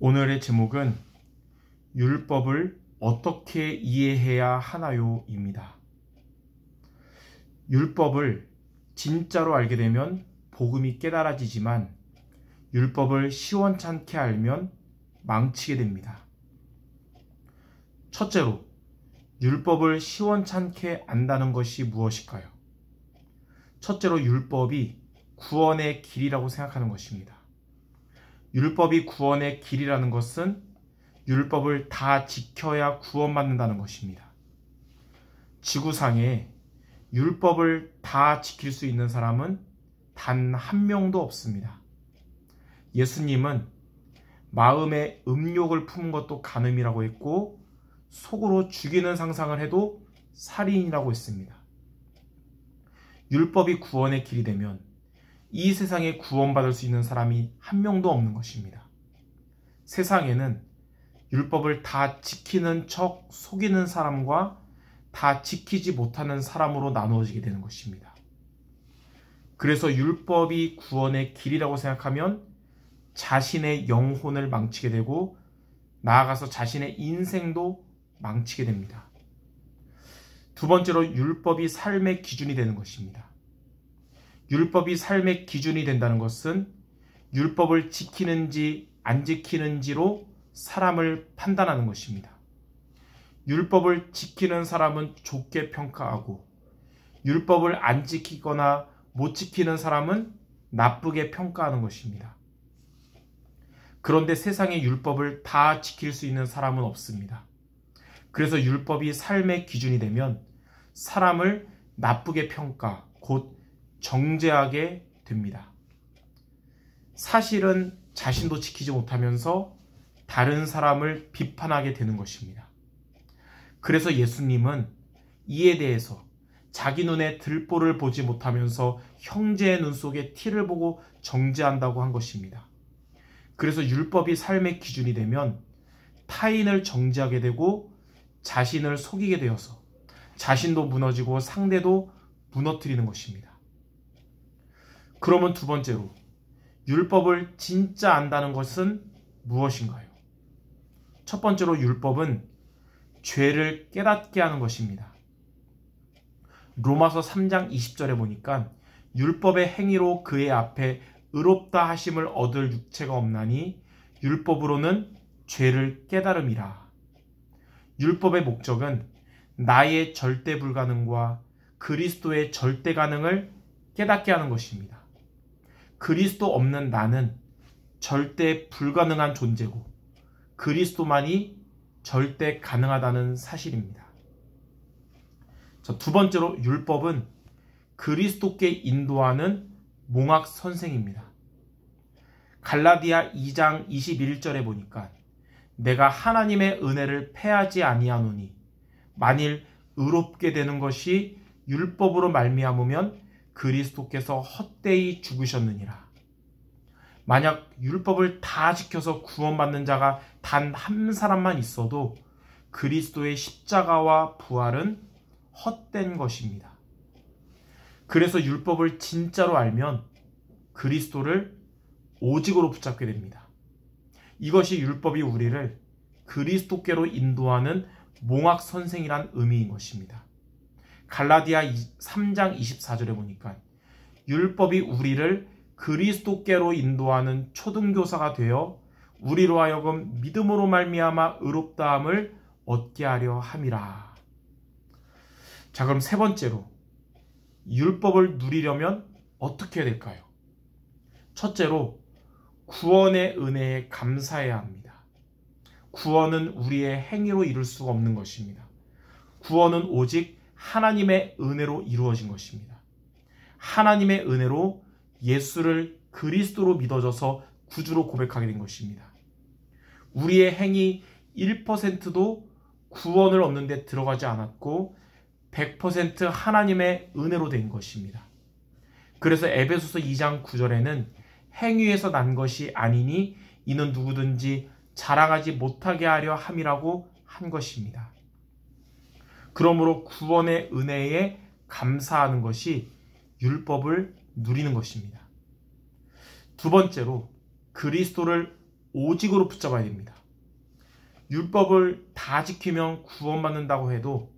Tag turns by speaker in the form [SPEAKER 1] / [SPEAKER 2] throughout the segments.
[SPEAKER 1] 오늘의 제목은 율법을 어떻게 이해해야 하나요? 입니다. 율법을 진짜로 알게 되면 복음이 깨달아지지만 율법을 시원찮게 알면 망치게 됩니다. 첫째로, 율법을 시원찮게 안다는 것이 무엇일까요? 첫째로, 율법이 구원의 길이라고 생각하는 것입니다. 율법이 구원의 길이라는 것은 율법을 다 지켜야 구원받는다는 것입니다. 지구상에 율법을 다 지킬 수 있는 사람은 단 한 명도 없습니다. 예수님은 마음에 음욕을 품은 것도 간음이라고 했고 속으로 죽이는 상상을 해도 살인이라고 했습니다. 율법이 구원의 길이 되면 이 세상에 구원받을 수 있는 사람이 한 명도 없는 것입니다. 세상에는 율법을 다 지키는 척 속이는 사람과 다 지키지 못하는 사람으로 나누어지게 되는 것입니다. 그래서 율법이 구원의 길이라고 생각하면 자신의 영혼을 망치게 되고 나아가서 자신의 인생도 망치게 됩니다. 두 번째로, 율법이 삶의 기준이 되는 것입니다. 율법이 삶의 기준이 된다는 것은 율법을 지키는지 안 지키는지로 사람을 판단하는 것입니다. 율법을 지키는 사람은 좋게 평가하고 율법을 안 지키거나 못 지키는 사람은 나쁘게 평가하는 것입니다. 그런데 세상에 율법을 다 지킬 수 있는 사람은 없습니다. 그래서 율법이 삶의 기준이 되면 사람을 나쁘게 평가, 곧 정죄하게 됩니다. 사실은 자신도 지키지 못하면서 다른 사람을 비판하게 되는 것입니다. 그래서 예수님은 이에 대해서 자기 눈에 들보를 보지 못하면서 형제의 눈 속에 티를 보고 정죄한다고 한 것입니다. 그래서 율법이 삶의 기준이 되면 타인을 정죄하게 되고 자신을 속이게 되어서 자신도 무너지고 상대도 무너뜨리는 것입니다. 그러면 두 번째로, 율법을 진짜 안다는 것은 무엇인가요? 첫 번째로, 율법은 죄를 깨닫게 하는 것입니다. 로마서 3장 20절에 보니까 율법의 행위로 그의 앞에 의롭다 하심을 얻을 육체가 없나니 율법으로는 죄를 깨달음이라. 율법의 목적은 나의 절대 불가능과 그리스도의 절대 가능을 깨닫게 하는 것입니다. 그리스도 없는 나는 절대 불가능한 존재고 그리스도만이 절대 가능하다는 사실입니다. 두 번째로, 율법은 그리스도께 인도하는 몽학 선생입니다. 갈라디아 2장 21절에 보니까 내가 하나님의 은혜를 패하지 아니하노니 만일 의롭게 되는 것이 율법으로 말미암으면 그리스도께서 헛되이 죽으셨느니라. 만약 율법을 다 지켜서 구원받는 자가 단 한 사람만 있어도 그리스도의 십자가와 부활은 헛된 것입니다. 그래서 율법을 진짜로 알면 그리스도를 오직으로 붙잡게 됩니다. 이것이 율법이 우리를 그리스도께로 인도하는 몽학 선생이란 의미인 것입니다. 갈라디아 3장 24절에 보니까 율법이 우리를 그리스도께로 인도하는 초등교사가 되어 우리로 하여금 믿음으로 말미암아 의롭다함을 얻게 하려 함이라. 자, 그럼 세 번째로, 율법을 누리려면 어떻게 해야 될까요? 첫째로, 구원의 은혜에 감사해야 합니다. 구원은 우리의 행위로 이룰 수가 없는 것입니다. 구원은 오직 하나님의 은혜로 이루어진 것입니다. 하나님의 은혜로 예수를 그리스도로 믿어져서 구주로 고백하게 된 것입니다. 우리의 행위 1%도 구원을 얻는 데 들어가지 않았고 100% 하나님의 은혜로 된 것입니다. 그래서 에베소서 2장 9절에는 행위에서 난 것이 아니니 이는 누구든지 자랑하지 못하게 하려 함이라고 한 것입니다. 그러므로 구원의 은혜에 감사하는 것이 율법을 누리는 것입니다. 두 번째로, 그리스도를 오직으로 붙잡아야 됩니다. 율법을 다 지키면 구원받는다고 해도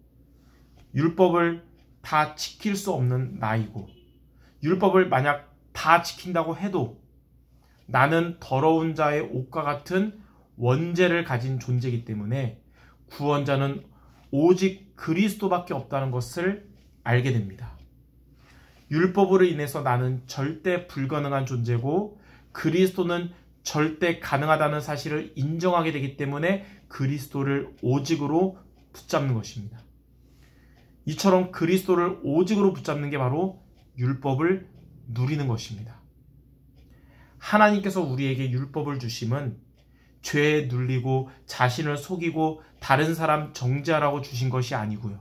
[SPEAKER 1] 율법을 다 지킬 수 없는 나이고, 율법을 만약 다 지킨다고 해도 나는 더러운 자의 옷과 같은 원죄를 가진 존재이기 때문에 구원자는 오직 그리스도밖에 없다는 것을 알게 됩니다. 율법으로 인해서 나는 절대 불가능한 존재고 그리스도는 절대 가능하다는 사실을 인정하게 되기 때문에 그리스도를 오직으로 붙잡는 것입니다. 이처럼 그리스도를 오직으로 붙잡는 게 바로 율법을 누리는 것입니다. 하나님께서 우리에게 율법을 주심은 죄에 눌리고 자신을 속이고 다른 사람 정죄하라고 주신 것이 아니고요.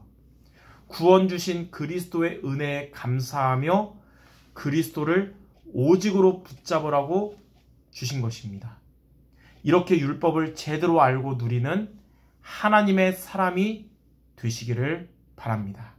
[SPEAKER 1] 구원 주신 그리스도의 은혜에 감사하며 그리스도를 오직으로 붙잡으라고 주신 것입니다. 이렇게 율법을 제대로 알고 누리는 하나님의 사람이 되시기를 바랍니다.